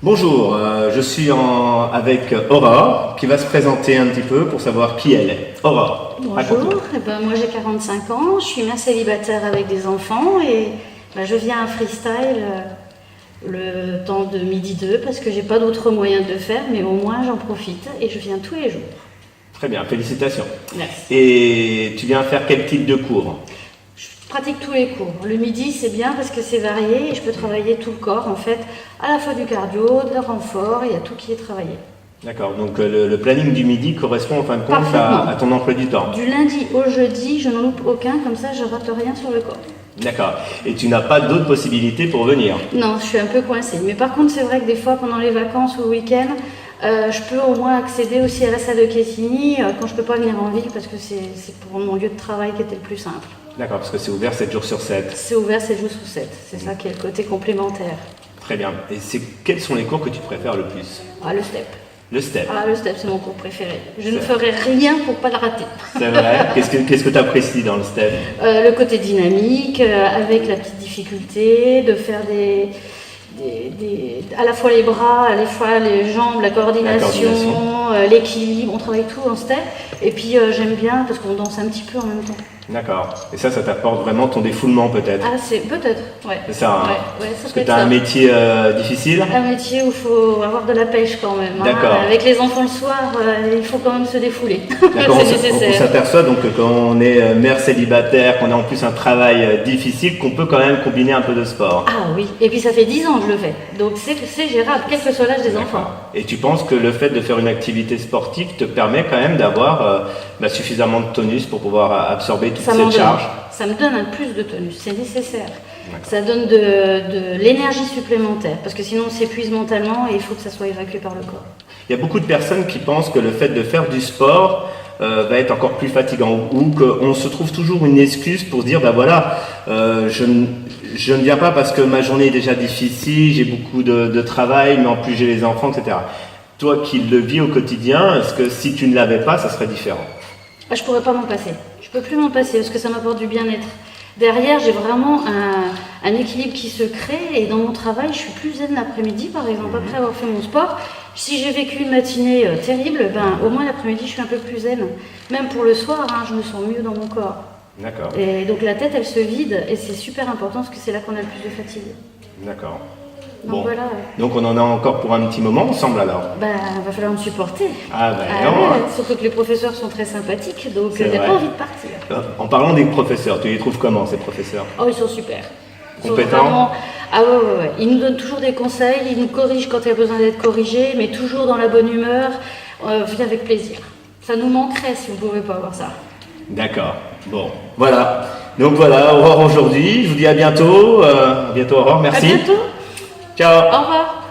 Bonjour, je suis avec Aurore qui va se présenter un petit peu pour savoir qui elle est. Aurore, raconte-nous. Bonjour, moi j'ai 45 ans, je suis mère célibataire avec des enfants et je viens à freestyle le temps de midi 2 parce que j'ai pas d'autre moyen de le faire, mais au moins j'en profite et je viens tous les jours. Très bien, félicitations. Merci. Et tu viens faire quel type de cours? Je pratique tous les cours. Le midi c'est bien parce que c'est varié et je peux travailler tout le corps en fait, à la fois du cardio, de renfort, il y a tout qui est travaillé. D'accord, donc le planning du midi correspond en fin de compte à ton emploi du temps. Du lundi au jeudi, je n'en loupe aucun, comme ça je rate rien sur le corps. D'accord, et tu n'as pas d'autres possibilités pour venir? Non, je suis un peu coincée. Mais par contre, c'est vrai que des fois, pendant les vacances ou le week-end, je peux au moins accéder aussi à la salle de Quetigny quand je ne peux pas venir en ville parce que c'est pour mon lieu de travail qui était le plus simple. D'accord, parce que c'est ouvert 7 jours sur 7. C'est ouvert 7 jours sur 7. C'est ça qui est le côté complémentaire. Très bien. Et quels sont les cours que tu préfères le plus? Ah, le step. Le step. Ah, le step, c'est mon cours préféré. Je ne ferai rien pour pas le rater. C'est vrai. Qu'est-ce que tu apprécies dans le step? Le côté dynamique, avec la petite difficulté de faire à la fois les bras, à la fois les jambes, la coordination. L'équilibre, on travaille tout en step. Et puis j'aime bien parce qu'on danse un petit peu en même temps. D'accord. Et ça t'apporte vraiment ton défoulement peut-être? Ah, c'est peut-être, ouais. C'est ça, hein. Ouais, ça Parce que tu as un métier difficile? Un métier où il faut avoir de la pêche quand même. D'accord. Avec les enfants le soir, il faut quand même se défouler. D'accord, c'est nécessaire. On s'aperçoit donc que quand on est mère célibataire, qu'on a en plus un travail difficile, qu'on peut quand même combiner un peu de sport. Ah oui, et puis ça fait 10 ans que je le fais. Donc c'est gérable, quel que soit l'âge des enfants. Et tu penses que le fait de faire une activité sportive te permet quand même d'avoir suffisamment de tonus pour pouvoir absorber toute cette charge? Ça me donne un plus de tonus, c'est nécessaire. Ça donne de l'énergie supplémentaire, parce que sinon on s'épuise mentalement et il faut que ça soit évacué par le corps. Il y a beaucoup de personnes qui pensent que le fait de faire du sport va être encore plus fatigant, ou qu'on se trouve toujours une excuse pour se dire, je ne viens pas parce que ma journée est déjà difficile, j'ai beaucoup de travail, mais en plus j'ai les enfants, etc. Toi qui le vis au quotidien, est-ce que si tu ne l'avais pas, ça serait différent? Je ne pourrais pas m'en passer. Je ne peux plus m'en passer parce que ça m'apporte du bien-être. Derrière, j'ai vraiment un équilibre qui se crée et dans mon travail, je suis plus zen l'après-midi, par exemple, après avoir fait mon sport. Si j'ai vécu une matinée terrible, au moins l'après-midi, je suis un peu plus zen. Même pour le soir, je me sens mieux dans mon corps. D'accord. Et donc la tête, elle se vide et c'est super important parce que c'est là qu'on a le plus de fatigue. D'accord. Donc bon. Voilà. Donc on en a encore pour un petit moment ensemble alors? Va falloir me supporter. Surtout que les professeurs sont très sympathiques, donc j'ai pas envie de partir. En parlant des professeurs, tu les trouves comment ces professeurs? Oh, ils sont super. Compétents? Ouais. Ils nous donnent toujours des conseils, ils nous corrigent quand il y a besoin d'être corrigé, mais toujours dans la bonne humeur, avec plaisir. Ça nous manquerait si vous ne pouvez pas avoir ça. D'accord. Bon, voilà. Donc voilà, Aurore aujourd'hui. Je vous dis à bientôt. À bientôt Aurore, merci. À bientôt. Ciao. Au revoir.